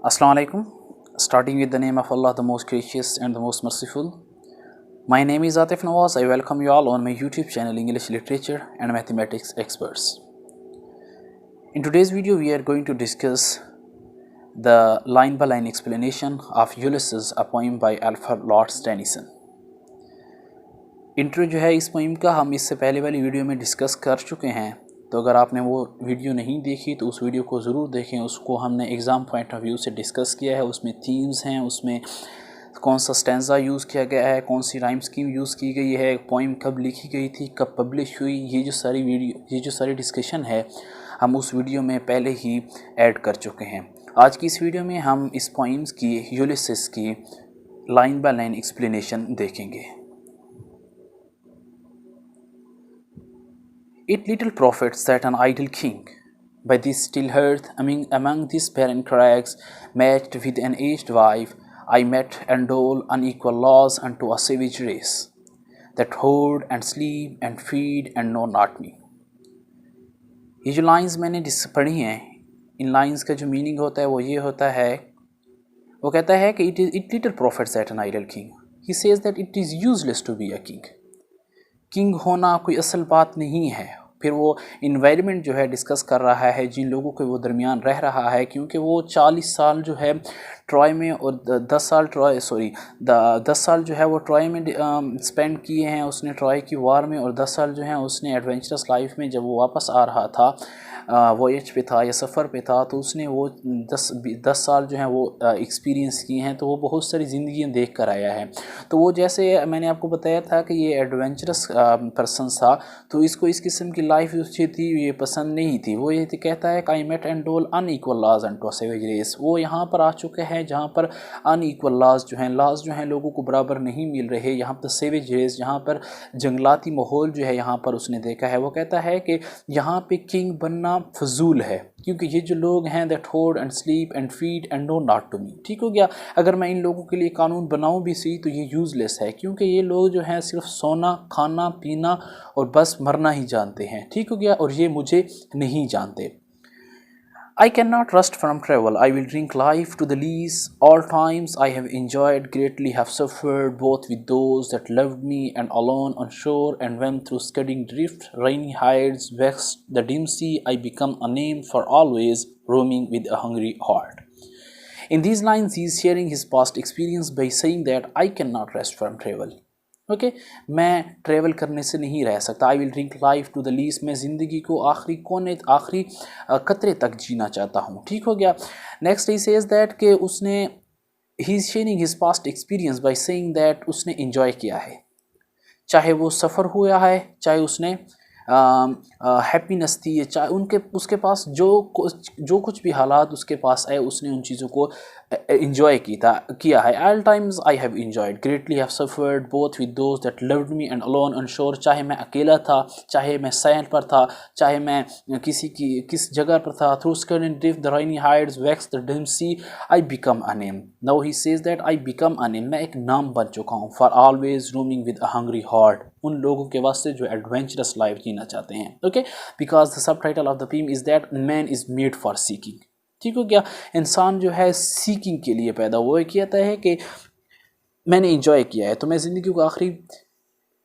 Assalamu alaikum. Starting with the name of Allah, the most gracious and the most merciful. My name is Atif Nawaz. I welcome you all on my YouTube channel English Literature and Mathematics Experts. In today's video, we are going to discuss the line-by-line explanation of Ulysses, a poem by Alfred Lord Tennyson. Intro जो है इस poem का हम इससे पहले वाली video में discuss कर चुके हैं, तो अगर आपने वो वीडियो नहीं देखी तो उस वीडियो को ज़रूर देखें। उसको हमने एग्ज़ाम पॉइंट ऑफ व्यू से डिस्कस किया है। उसमें थीम्स हैं, उसमें कौन सा स्टैंजा यूज़ किया गया है, कौन सी राइम स्कीम यूज़ की गई है, पोइम कब लिखी गई थी, कब पब्लिश हुई, ये जो सारी डिस्कशन है हम उस वीडियो में पहले ही ऐड कर चुके हैं। आज की इस वीडियो में हम इस पोइम्स की, यूलिसिस की लाइन बाय लाइन एक्सप्लेनेशन देखेंगे। It little profits that an idle king, by this still hearth among these barren crags, matched with an aged wife, I met and dole unequal laws unto a savage race, that hoard and sleep and feed and know not me. ये जो lines मैंने पढ़ी हैं, इन lines का जो meaning होता है वो ये होता है, वो कहता है कि it little profits that an idle king. He says that it is useless to be a king. King होना कोई असल बात नहीं है। फिर वो इन्वायरमेंट जो है डिस्कस कर रहा है जिन लोगों के वो दरमियान रह रहा है, क्योंकि वो 40 साल जो है ट्रॉय में और 10 साल जो है वो ट्रॉय में स्पेंड किए हैं उसने, ट्रॉय की वार में, और 10 साल जो है उसने एडवेंचरस लाइफ में जब वो वापस आ रहा था वॉयज पे था या सफ़र पे था, तो उसने वो 10 साल जो है वो एक्सपीरियंस किए हैं, तो वो बहुत सारी ज़िंदगियाँ देख कर आया है। तो वो जैसे मैंने आपको बताया था कि ये एडवेंचरस पर्सन था, तो इसको इस किस्म की लाइफ जो थी ये पसंद नहीं थी। वो ये कहता है कि आई मेट एंड डोल अनईक्वल लाज एंड टू सेवेज रेस। वो यहाँ पर आ चुके हैं जहाँ पर अनईक्वल लाज जो हैं लोगों को बराबर नहीं मिल रहे। यहाँ पर सेवेज रेस, जहाँ पर जंगलाती माहौल जो है यहाँ पर उसने देखा है। वो कहता है कि यहाँ पे किंग बनना फजूल है, क्योंकि ये जो लोग हैं that hoard and sleep and feed and know not to me. ठीक हो गया। अगर मैं इन लोगों के लिए कानून बनाऊं भी सही तो ये यूज़लेस है, क्योंकि ये लोग जो हैं सिर्फ सोना, खाना, पीना और बस मरना ही जानते हैं। ठीक हो गया। और ये मुझे नहीं जानते। I cannot rest from travel. I will drink life to the lees. All times I have enjoyed greatly, have suffered both with those that loved me and alone on shore, and when through scudding drift, rainy hides vexed the dim sea, I become a name for always, roaming with a hungry heart. In these lines, he is sharing his past experience by saying that I cannot rest from travel. Okay मैं travel करने से नहीं रह सकता। I will drink life to the least, मैं ज़िंदगी को आखिरी कतरे तक जीना चाहता हूँ। ठीक हो गया। नेक्स्ट ही सेज दैट कि उसने, he is sharing his past experience by saying that उसने इन्जॉय किया है, चाहे वो सफ़र हुआ है, चाहे उसने हैप्पीनेस थी, चाहे उसके पास जो कुछ भी हालात उसके पास आए, उसने उन चीज़ों को इन्जॉय किया है। All times I have enjoyed greatly, have suffered both with those that loved me and alone on शोर। चाहे मैं अकेला था, चाहे मैं सैल पर था, चाहे मैं किस जगह पर था। थ्रू स्कर्ड and drift the rainy Hyades vexed the dim sea, I become a name. Now he says that I become a name, मैं एक नाम बन चुका हूँ। For always roaming with a hungry heart, उन लोगों के वास्ते जो एडवेंचरस लाइफ जीना चाहते हैं। Okay, because the sub title of the poem is that man is made for seeking. ठीक हो गया। इंसान जो है सीकिंग के लिए पैदा हुआ है। कहता है कि मैंने इंजॉय किया है तो मैं ज़िंदगी को आखिरी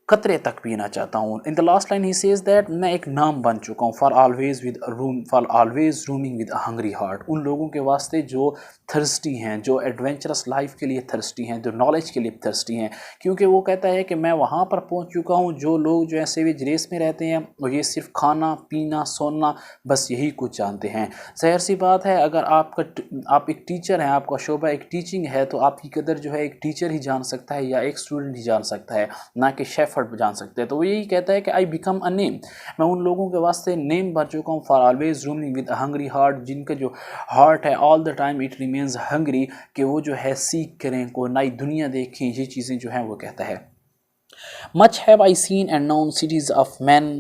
कतरे तक पीना चाहता हूँ। In the last line he says that मैं एक नाम बन चुका हूँ। For always roaming with a hungry heart, उन लोगों के वास्ते जो थर्स्टी हैं, जो एडवेंचरस लाइफ के लिए थर्स्टी हैं, जो नॉलेज के लिए थर्स्टी हैं। क्योंकि वो कहता है कि मैं वहाँ पर पहुँच चुका हूँ जो लोग जो है सेवेज रेस में रहते हैं और ये सिर्फ खाना, पीना, सोना, बस यही कुछ जानते हैं। ज़ाहिर सी बात है, अगर आप एक टीचर हैं, आपका शोबा एक टीचिंग है, तो आपकी कदर जो है एक टीचर ही जान सकता है या एक स्टूडेंट ही जान सकता है, ना कि शेफ जान सकते हैं। तो वो यही कहता है कि आई बिकम अ नेम, मैं उन लोगों के वास्ते नेम बन चुका हूँ। For always roaming with a hungry heart, जिनका जो हार्ट है all the time it remains hungry, कि वो जो है सीख करें, को नई दुनिया देखें, ये चीज़ें जो हैं वो कहता है। Much have I seen and known cities of man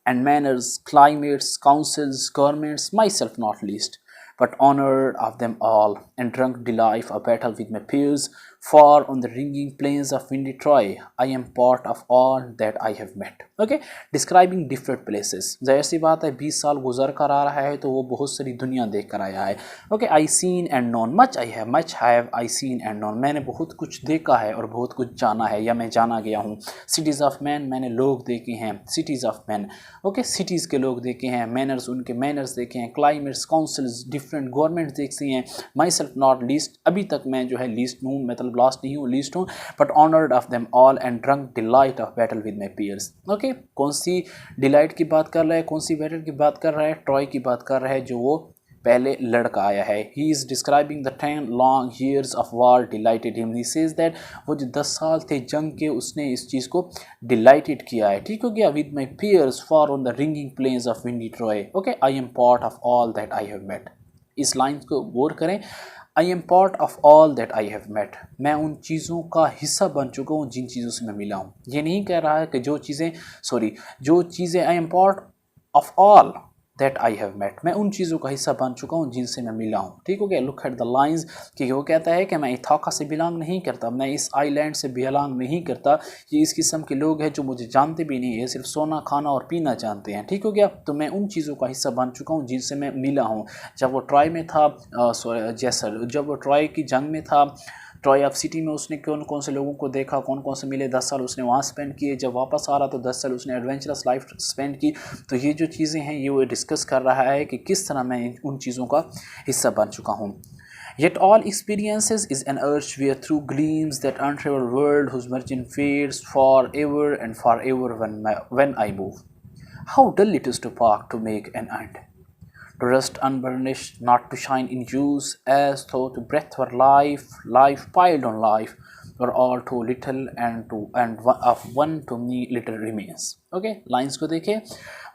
and manners, climates, councils, governments, myself not least. but honored of them all, and drunk delight a battle with my peers. Far on the ringing plains of windy Troy, I am part of all that I have met. Okay, describing different places. जाहिर सी बात है 20 साल गुजर कर आ रहा है तो वो बहुत सारी दुनिया देख कर आया है. Okay, I seen and non much, much have I seen and non, मैंने बहुत कुछ देखा है और बहुत कुछ जाना है या मैं जाना गया हूँ. सिटीज़ ऑफ मैन, मैंने लोग देखे हैं. Cities of man, okay, cities के लोग देखे हैं. मैनर्स, उनके मैनर्स देखे हैं. क्लाइमेट्स, काउंसिल्स, डिफरेंट गवर्नमेंट्स देखी हैं. माई सेल्फ नॉट लीस्ट, अभी तक मैं जो है लीस्ट हूँ, मतलब लास्ट नहीं हूँ, लीस्ट हूँ. But honoured of them all and drunk delight of battle with my peers. Okay, कौन सी डिलाइट की बात कर रहा है, कौन सी बैटल की बात कर रहा है? ट्रॉय की बात कर रहा है जो वो पहले लड़का आया है. He is describing the 10 long years of war dilated him. He says that वो जो 10 साल थे जंग के, उसने इस चीज़ को डिलाइटेड किया है. ठीक हो गया. With my peers far on the ringing plains of windy Troy. Okay, I am part of all that I have met. इस लाइन को गौर करें. I am part of all that I have met, मैं उन चीज़ों का हिस्सा बन चुका हूँ जिन चीज़ों से मैं मिला हूँ. ये नहीं कह रहा है कि जो चीज़ें I am part of all that I have met, मैं उन चीज़ों का हिस्सा बन चुका हूँ जिनसे मैं मिला हूँ. ठीक हो गया. लुक एट द लाइंस कि वो कहता है कि मैं इथाका से बिलोंग नहीं करता, मैं इस आइलैंड से बिलोंग नहीं करता. ये इस किस्म के लोग हैं जो मुझे जानते भी नहीं है, सिर्फ सोना खाना और पीना जानते हैं. ठीक हो गया. तो मैं उन चीज़ों का हिस्सा बन चुका हूँ जिनसे मैं मिला हूँ. जब वो ट्राई में था, जब वो ट्राई की जंग में था, ट्रॉय ऑफ सिटी में उसने कौन कौन से लोगों को देखा, कौन कौन से मिले, 10 साल उसने वहाँ स्पेंड किए. जब वापस आ रहा तो 10 साल उसने एडवेंचरस लाइफ स्पेंड की. तो ये जो चीज़ें हैं ये वो डिस्कस कर रहा है कि किस तरह मैं उन चीज़ों का हिस्सा बन चुका हूँ. Yet all experiences is an urge where through gleams that untraveled world whose margin fades forever and forever when I move. How dull it is to park to make an end. To rust unburnished, not to shine in use, as though to breath were life, life piled on life, were all too little and of one to me little remains. Okay, lines को देखिए.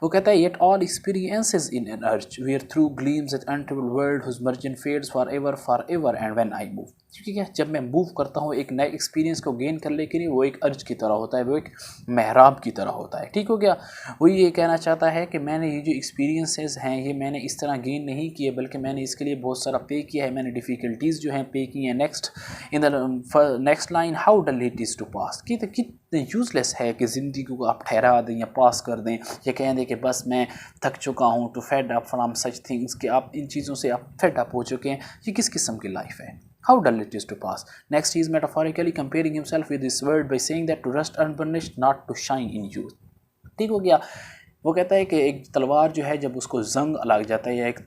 वो कहता है yet all experiences in an urge where through gleams that untroubled world whose margin fades forever and when I move. ठीक है, जब मैं move करता हूँ एक नए एक्सपीरियंस को गेन करने के लिए, वो एक अर्ज की तरह होता है, वो एक महराब की तरह होता है. ठीक हो गया. वो ये कहना चाहता है कि मैंने ये जो एक्सपीरियंसेस हैं ये मैंने इस तरह गेन नहीं किए, बल्कि मैंने इसके लिए बहुत सारा पे किया है, मैंने डिफ़िकल्टीज़ जो हैं पे की हैं. Next line, how dull it is to pause, कि कितने यूज़लेस है कि ज़िंदगी को आप ठहरा दें या पास कर दें, या कह दें कि बस मैं थक चुका हूँ. Too fed up from such things, कि आप इन चीज़ों से आप फेड अप हो चुके हैं. ये किस किस्म की लाइफ है? How dull it is to pass. Next, he is metaphorically comparing himself with this world by saying that to rust unburnished, not to shine in youth. ठीक हो गया. वो कहता है कि एक तलवार जो है जब उसको जंग लग जाता है, या एक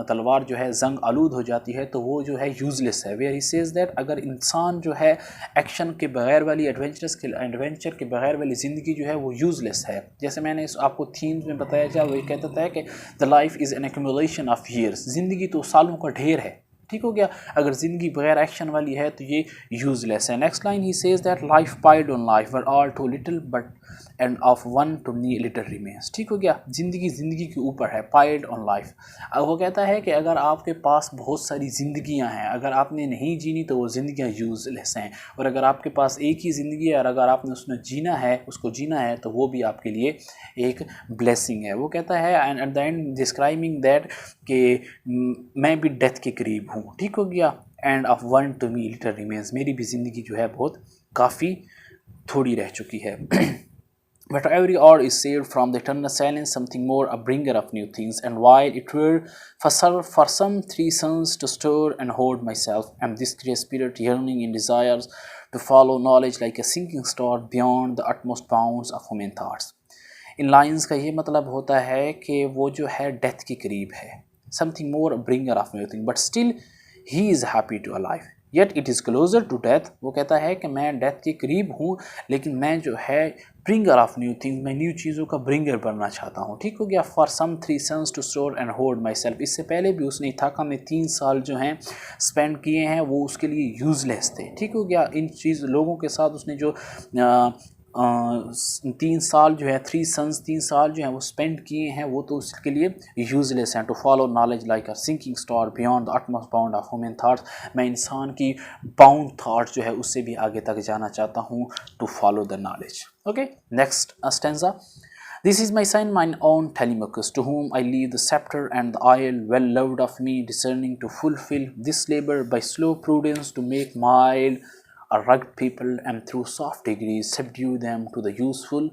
तलवार जो है जंग आलूद हो जाती है, तो वो जो है यूज़लेस है. वेयर ही सेज दैट अगर इंसान जो है एक्शन के बगैर वाली, एडवेंचर के बगैर वाली ज़िंदगी जो है वो यूज़लेस है. जैसे मैंने आपको थीम्स में बताया था, वो कहता था कि the life is an accumulation of years, ज़िंदगी तो सालों का ढेर है. ठीक हो गया. अगर ज़िंदगी बगैर एक्शन वाली है तो ये यूज़लेस है. Next line, he says that life piled on life were all too little but and of one to me little remains. ठीक हो गया. ज़िंदगी के ऊपर है, पाइल्ड ऑन लाइफ. अब वो कहता है कि अगर आपके पास बहुत सारी ज़िंदगियां हैं, अगर आपने नहीं जीनी तो वो ज़िंदगियां यूज़लेस हैं, और अगर आपके पास एक ही ज़िंदगी है और अगर आपने उसको जीना है तो वो भी आपके लिए एक ब्लेसिंग है. वो कहता है and at the end describing that कि मैं भी डेथ के करीब हूँ. ठीक हो गया. And of one to me little remains, मेरी भी ज़िंदगी जो है बहुत काफ़ी थोड़ी रह चुकी है. But every hour is saved from the eternal silence, something more, a bringer of new things. And while it were for some 3 suns to store and hold myself, and this great spirit yearning in desires to follow knowledge like a sinking star beyond the utmost bounds of human thoughts. In lines का ये मतलब होता है कि वो जो है death के करीब है. Something more, bringer of new thing, but still he is happy to alive, yet it is closer to death. वो कहता है कि मैं डेथ के करीब हूँ, लेकिन मैं जो है ब्रिंगर ऑफ न्यू थिंग, मैं न्यू चीज़ों का ब्रिंगर बनना चाहता हूँ. ठीक हो गया. For some 3 suns to store and hold myself, इससे पहले भी उसने इथाका में 3 साल जो हैं स्पेंड किए हैं, वो उसके लिए यूज़लेस थे. ठीक हो गया. इन लोगों के साथ उसने जो 3 साल जो है 3 साल जो हैं वो स्पेंड किए हैं, वो तो उसके लिए यूज़लेस हैं. To follow knowledge like a sinking star beyond the utmost bound of human thoughts, मैं इंसान की बाउंड थाट्स जो है उससे भी आगे तक जाना चाहता हूँ. To follow the knowledge. Okay, next stanza. This is my son, mine own Telemachus, to whom I leave the scepter and the isle, well loved of me, discerning to fulfill this labor by slow prudence to make mild a rugged people, and through soft degrees subdue them to the useful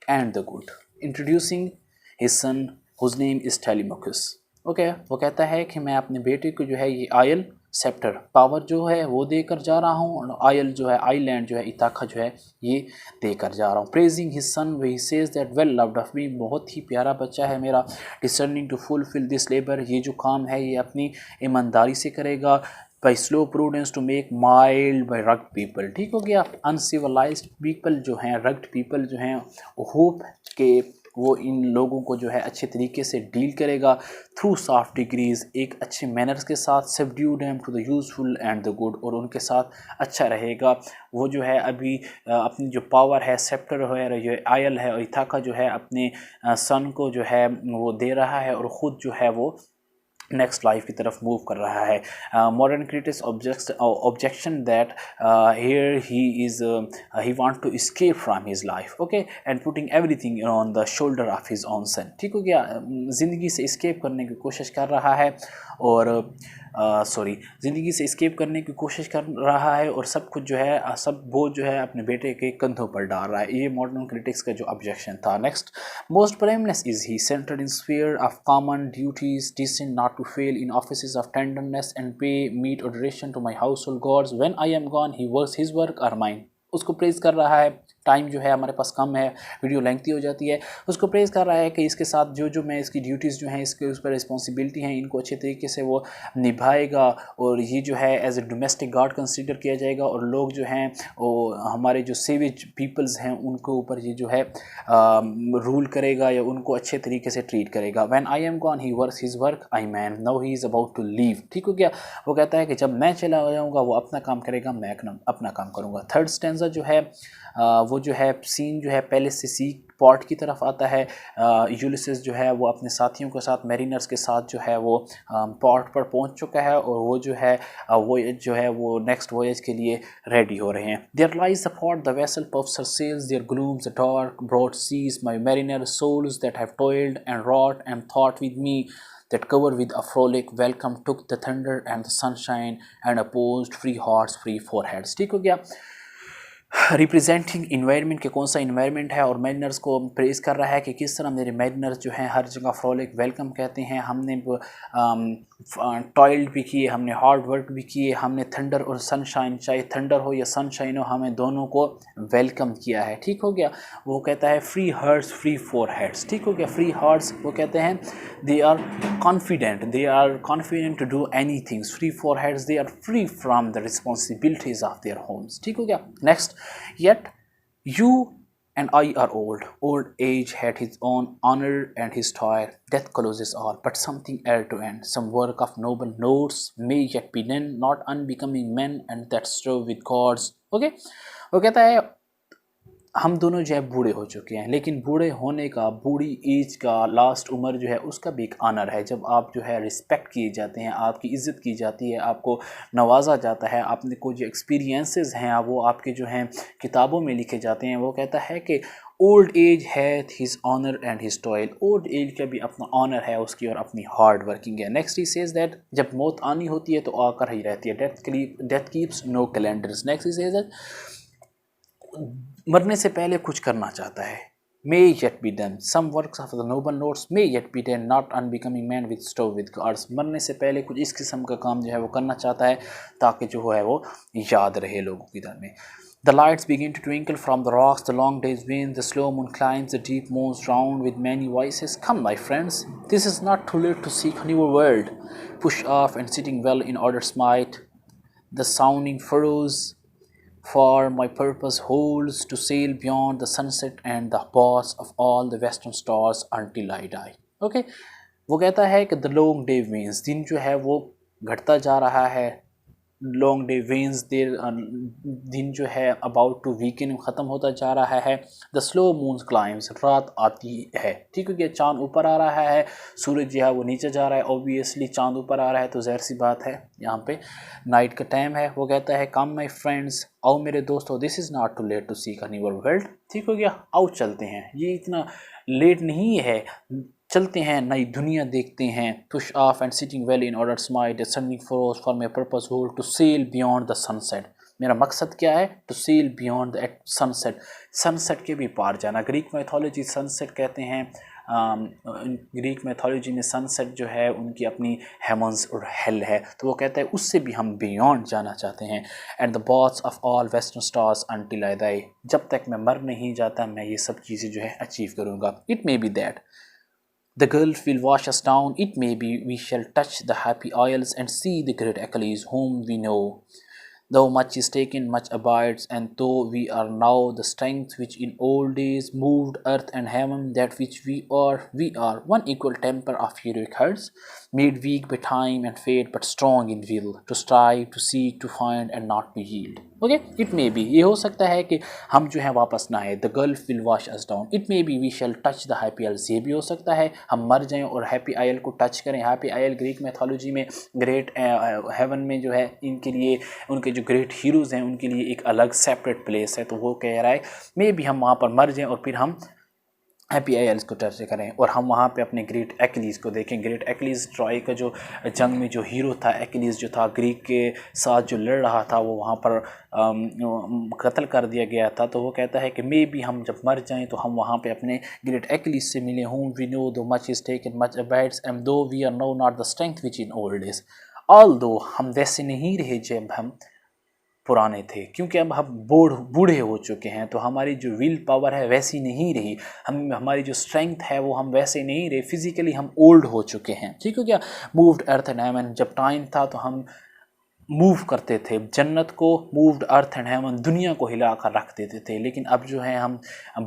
and the good. Introducing his son, whose name is Telemachus. Okay वो कहता है कि मैं अपने बेटे को जो है ये आयल सेप्टर पावर जो है वो देकर जा रहा हूँ, और आयल जो है आइलैंड जो है इताखा जो है ये देकर जा रहा हूँ. प्रेजिंग हिज सन वे says that well loved of me, बहुत ही प्यारा बच्चा है मेरा. Discerning to fulfil this labour, ये जो काम है ये अपनी ईमानदारी से करेगा. By slow prudence to make mild by rugged people. ठीक हो गया. अनसिविलाइज्ड पीपल जो हैं, रग्ड पीपल जो हैं, होप के वो इन लोगों को जो है अच्छे तरीके से डील करेगा. थ्रू सॉफ्ट डिग्रीज, एक अच्छे मैनर्स के साथ. Subdued aim to the useful and the good, और उनके साथ अच्छा रहेगा. वो जो है अभी अपनी जो पावर है, सेप्टर है, जो आयल है, और इथाका जो है अपने सन को जो है वो दे रहा है, और ख़ुद जो है वो नेक्स्ट लाइफ की तरफ मूव कर रहा है. Modern critics objection that here he want to escape from his life, okay, and putting everything on the shoulder of his own son. ठीक हो गया. ज़िंदगी से एस्केप करने की कोशिश कर रहा है, और ज़िंदगी से एस्केप करने की कोशिश कर रहा है, और सब कुछ जो है सब बोझ जो है अपने बेटे के कंधों पर डाल रहा है. ये मॉडर्न क्रिटिक्स का जो ऑब्जेक्शन था. Next, most blameless is he, centred in sphere of common duties, decent not to fail in offices of tenderness and pay meet adoration to my household gods. When I am gone he works his work are mine. उसको praise कर रहा है. Time जो है हमारे पास कम है, video lengthy हो जाती है. उसको प्रेज़ कर रहा है कि इसके साथ जो मैं इसकी ड्यूटीज़ जो हैं, इसके उस पर रिस्पॉन्सिबिलिटी हैं, इनको अच्छे तरीके से वो निभाएगा, और ये जो है as a domestic guard consider किया जाएगा, और लोग जो हैं वो हमारे जो सेवेज पीपल्स हैं उनके ऊपर ये जो है रूल करेगा, या उनको अच्छे तरीके से ट्रीट करेगा. When I am gone he works his work I man, now he is about to leave. ठीक हो गया. वो कहता है कि जब मैं चला जाऊँगा वो अपना काम करेगा, मैं अपना काम करूँगा. थर्ड स्टैंजा जो है वो जो है सीन जो है पहले से सी पॉर्ट की तरफ आता है. यूलिसेस जो है वो अपने साथियों के साथ, मैरिनर्स के साथ जो है वो पॉर्ट पर पहुंच चुका है, और वो जो है वोएज जो है वो नेक्स्ट वोएज के लिए रेडी हो रहे हैं. There lies the port the vessel puffs her sails, there glooms the dark broad seas, my mariner souls that have toiled and wrought and thought with me, that covered with a frolic welcome took the thunder and the sunshine and opposed free hearts free foreheads. ठीक हो गया. Representing environment के कौन सा environment है, और mariners को praise कर रहा है कि किस तरह मेरे मैरिनर्स जो हैं हर जगह फ्रॉलिक वेलकम कहते हैं. हमने टॉयल्ड भी किए, हमने हार्ड वर्क भी किए, हमने थंडर और सनशाइन, चाहे थंडर हो या सनशाइन हो, हमें दोनों को वेलकम किया है. ठीक हो गया. वो कहता है free hearts free foreheads. ठीक हो गया. फ्री हार्ट्स वो कहते हैं they are confident to do any things. Free foreheads they are free from the responsibilities of their homes. ठीक हो गया. Next, yet you and I are old. Old age had his own honor and his toil. Death closes all, but something ere to end. Some work of noble notes may yet be done, not unbecoming men, and that strove with gods. Okay? वो कहता है हम दोनों जो है बूढ़े हो चुके हैं, लेकिन बूढ़े होने का, बूढ़ी एज का, लास्ट उम्र जो है उसका भी एक आनर है. जब आप जो है रिस्पेक्ट किए जाते हैं, आपकी इज़्ज़त की जाती है, आपको नवाजा जाता है, आपने को जो एक्सपीरियंसेस हैं वो आपके जो हैं किताबों में लिखे जाते हैं. वो कहता है कि ओल्ड एज है his honour and his toil. Old age का भी अपना ऑनर है उसकी, और अपनी हार्ड वर्किंग है. नेक्स्ट ही सेज दैट जब मौत आनी होती है तो आकर ही रहती है. Death keeps no calendars. Next he says that मरने से पहले कुछ करना चाहता है. may yet be done. Some works of the noble notes may yet be done, not unbecoming man with stove with guards. मरने से पहले कुछ इस किस्म का काम जो है वो करना चाहता है, ताकि जो है वो याद रहे लोगों की दर में. The lights begin to twinkle from the rocks, the long days wind, the slow moon climbs, the deep moons drowned with many voices. Come, my friends, this is not too late to seek a new world. Push off and sitting well in order smite the sounding furrows, for my purpose holds to sail beyond the sunset and the paths of all the western stars until I die. Okay? वो कहता है कि the long day winds, दिन जो है वो घटता जा रहा है, लॉन्ग डे वेन्स देर, दिन जो है अबाउट टू वीकेंड ख़त्म होता जा रहा है। द स्लो मून क्लाइम्स, रात आती है, ठीक है, चाँद ऊपर आ रहा है, सूरज जो है वो नीचे जा रहा है। ऑब्वियसली चाँद ऊपर आ रहा है तो ज़ाहिर सी बात है यहाँ पे नाइट का टाइम है। वो कहता है कम माई फ्रेंड्स, आओ मेरे दोस्तों, this is not too late to seek a new world, ठीक हो गया, आओ चलते हैं, ये इतना लेट नहीं है, चलते हैं, नई दुनिया देखते हैं। Push off and sitting well in order smite sounding for for my purpose hold to sail beyond the sunset. मेरा मकसद क्या है? To sail beyond the sunset, sunset के भी पार जाना। ग्रीक मैथोलॉजी सनसेट कहते हैं, ग्रीक मैथोलॉजी में सनसेट जो है उनकी अपनी हेमन्स और हेल है, तो वो कहता है उससे भी हम बियॉन्ड जाना चाहते हैं। And the baths of all western stars until I die, जब तक मैं मर नहीं जाता मैं ये सब चीज़ें जो है अचीव करूँगा। It may B that the Gulf will wash us down. It may be we shall touch the happy isles and see the great Achilles whom we know. Though much is taken, much abides, and though we are now the strength which in old days moved earth and heaven, that which we are one equal temper of heroic hearts, made weak by time and fate, but strong in will, to strive, to seek, to find, and not to yield. Okay, it may B, ये हो सकता है कि हम जो है वापस ना आए। The gulf will wash us down. It may be we shall touch the happy isles, ये भी हो सकता है हम मर जाएं और हैप्पी आइल को टच करें। हैप्पी आइल ग्रीक मैथोलॉजी में ग्रेट हेवन में जो है इनके लिए, उनके जो ग्रेट हीरोज़ हैं उनके लिए एक अलग सेपरेट प्लेस है। तो वो कह रहा है मे बी हम वहाँ पर मर जाएँ और फिर हम हैप्पी आइल्स को टच करें और हम वहाँ पे अपने ग्रेट एक्लीज़ को देखें। ग्रेट एक्लीज़, ट्रॉय का जो जंग में जो हीरो था, एक्लीज़ जो था, ग्रीक के साथ जो लड़ रहा था, वो वहाँ पर कत्ल कर दिया गया था। तो वो कहता है कि मे बी हम जब मर जाएं तो हम वहाँ पे अपने ग्रेट एक्लीज़ से मिले। हूँ we know though much is taken much abides and though we are now not the strength which in old days, although हम वैसे नहीं रहे जब हम पुराने थे, क्योंकि अब हम बूढ़े हो चुके हैं, तो हमारी जो विल पावर है वैसी नहीं रही, हमारी जो स्ट्रेंथ है वो हम वैसे नहीं रहे, फिजिकली हम ओल्ड हो चुके हैं, ठीक है क्या। मूव्ड अर्थ एंड हेवन, जब टाइम था तो हम मूव करते थे जन्नत को, मूव्ड अर्थ एंड हेवन, दुनिया को हिला कर रख देते थे। लेकिन अब जो है हम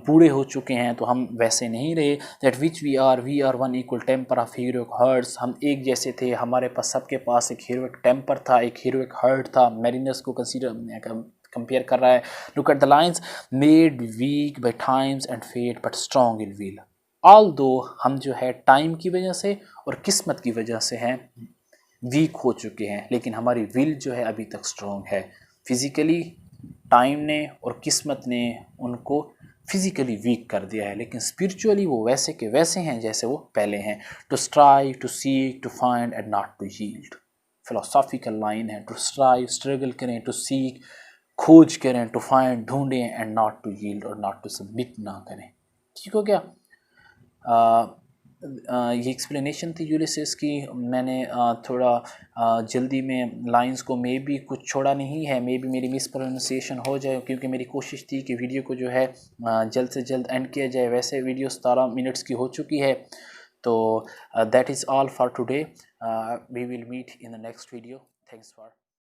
बूढ़े हो चुके हैं तो हम वैसे नहीं रहे। That which we are one equal temper of heroic hearts, हम एक जैसे थे, हमारे पास सबके पास एक हीरोइक टेम्पर था, एक हीरोइक हर्ट था। मैरिनर्स को कंपेयर कर रहा है। Look at the lines, made weak by times and fate but strong in will. Although हम जो है टाइम की वजह से और किस्मत की वजह से हैं वीक हो चुके हैं, लेकिन हमारी विल जो है अभी तक स्ट्रॉन्ग है। फिज़िकली टाइम ने और किस्मत ने उनको फिज़िकली वीक कर दिया है, लेकिन स्पिरिचुअली वो वैसे के वैसे हैं जैसे वो पहले हैं। To strive, to seek, to find and not to yield, philosophical line है। टू स्ट्राइव, स्ट्रगल करें, टू सीक, खोज करें, टू फाइंड, ढूंढें, एंड नॉट टू यील्ड, और नॉट टू सबमिट ना करें, ठीक हो गया। ये एक्सप्लेनेशन थी यूलिसिस की। मैंने थोड़ा जल्दी में लाइंस को मे बी कुछ छोड़ा नहीं है, मे बी मेरी मिस प्रोनाउंसिएशन हो जाए, क्योंकि मेरी कोशिश थी कि वीडियो को जो है जल्द से जल्द एंड किया जाए। वैसे वीडियो 17 मिनट्स की हो चुकी है। तो that is all for today, we will meet in the next video. Thanks for